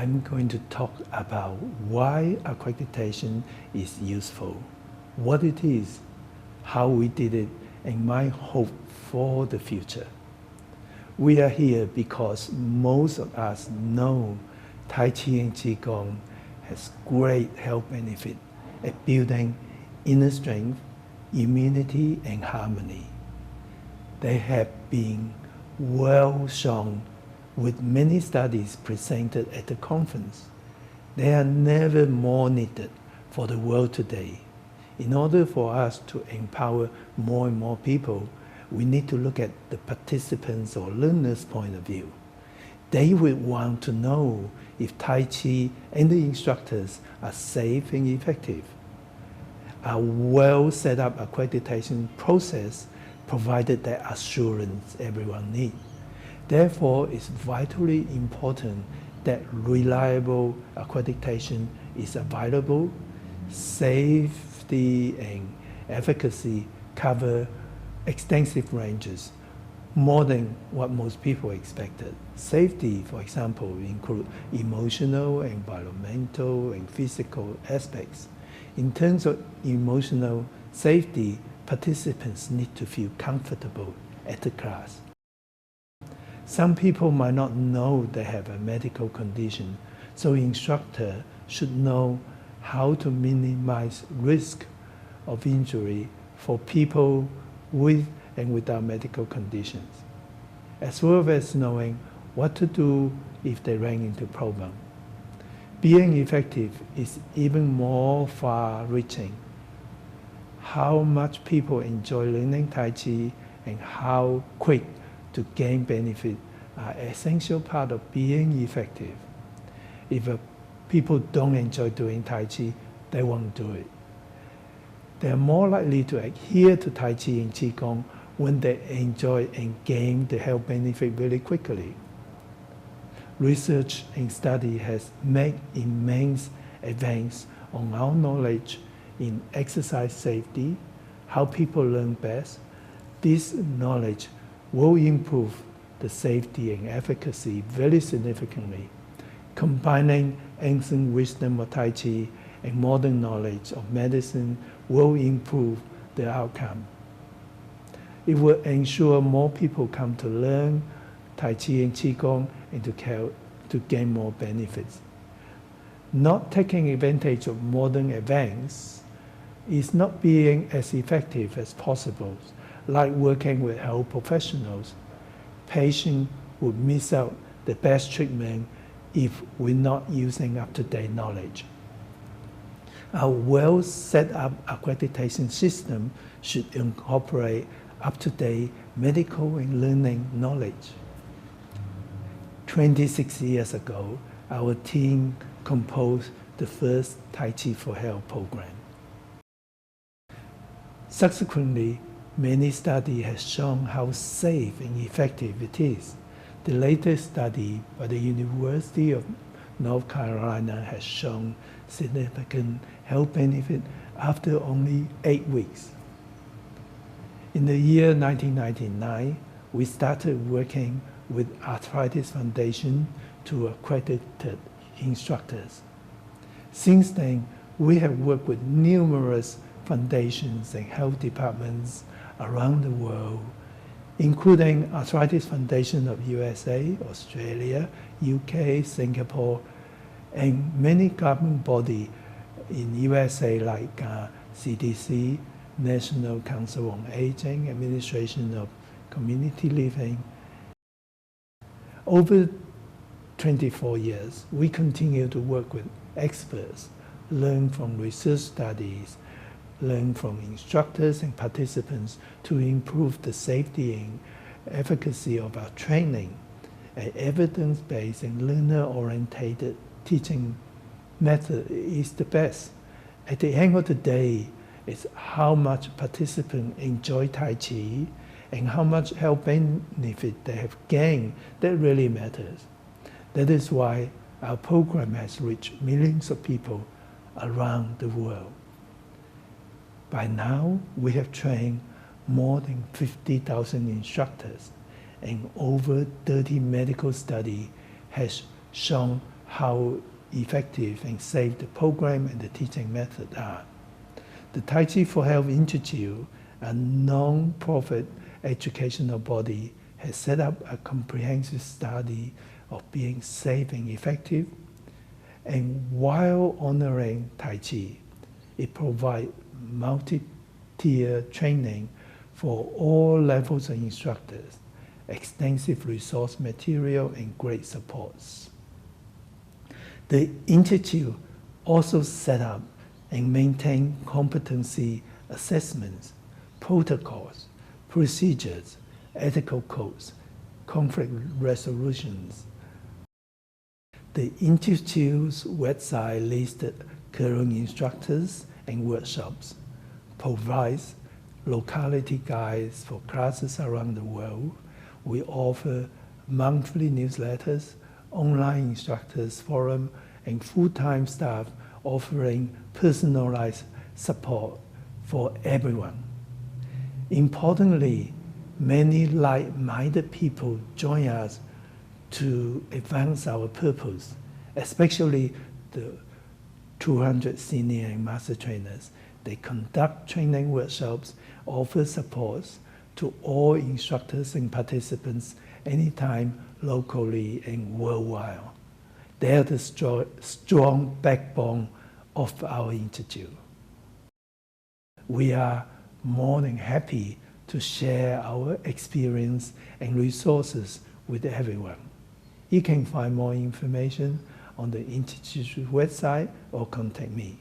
I'm going to talk about why accreditation is useful, what it is, how we did it, and my hope for the future. We are here because most of us know Tai Chi and qigong has great health benefit at building inner strength, immunity, and harmony. They have been well shown with many studies presented at the conference. They are never more needed for the world today. In order for us to empower more and more people, we need to look at the participants' or learners' point of view. They would want to know if Tai Chi and the instructors are safe and effective. A well set up accreditation process provided the assurance everyone needs. Therefore, it's vitally important that reliable accreditation is available. Safety and efficacy cover extensive ranges, more than what most people expected. Safety, for example, includes emotional, environmental, and physical aspects. In terms of emotional safety, participants need to feel comfortable at the class. Some people might not know they have a medical condition, so instructor should know how to minimize risk of injury for people with and without medical conditions, as well as knowing what to do if they ran into problems. Being effective is even more far-reaching. How much people enjoy learning Tai Chi and how quick to gain benefit are essential part of being effective. If people don't enjoy doing Tai Chi, they won't do it. They are more likely to adhere to Tai Chi and qigong when they enjoy and gain the health benefit really quickly. Research and study has made immense advance on our knowledge in exercise safety, how people learn best. This knowledge will improve the safety and efficacy very significantly. Combining ancient wisdom of Tai Chi and modern knowledge of medicine will improve the outcome. It will ensure more people come to learn Tai Chi and qigong and to gain more benefits. Not taking advantage of modern advance is not being as effective as possible. Like working with health professionals, patients would miss out the best treatment if we're not using up-to-date knowledge. A well set up accreditation system should incorporate up-to-date medical and learning knowledge. 26 years ago, our team composed the first Tai Chi for Health program. Subsequently, many studies have shown how safe and effective it is. The latest study by the University of North Carolina has shown significant health benefit after only 8 weeks. In the year 1999, we started working with Arthritis Foundation to accredit instructors. Since then, we have worked with numerous foundations and health departments around the world, including Arthritis Foundation of USA, Australia, UK, Singapore, and many government bodies in USA like CDC, National Council on Aging, Administration of Community Living. Over 24 years, we continue to work with experts, learn from research studies, learn from instructors and participants to improve the safety and efficacy of our training. An evidence-based and learner-oriented teaching method is the best. At the end of the day, it's how much participants enjoy Tai Chi and how much health benefit they have gained that really matters. That is why our program has reached millions of people around the world. By now, we have trained more than 50,000 instructors, and over 30 medical studies has shown how effective and safe the program and the teaching method are. The Tai Chi for Health Institute, a non-profit educational body, has set up a comprehensive study of being safe and effective. And while honoring Tai Chi, it provides multi-tier training for all levels of instructors, extensive resource material, and great supports. The Institute also set up and maintain competency assessments, protocols, procedures, ethical codes, conflict resolutions. The Institute's website listed current instructors and workshops, provides locality guides for classes around the world. We offer monthly newsletters, online instructors forum, and full-time staff offering personalized support for everyone. Importantly, many like-minded people join us to advance our purpose, especially the 200 senior and master trainers. They conduct training workshops, offer supports to all instructors and participants anytime, locally and worldwide. They are the strong backbone of our Institute. We are more than happy to share our experience and resources with everyone. You can find more information on the Institute's website or contact me.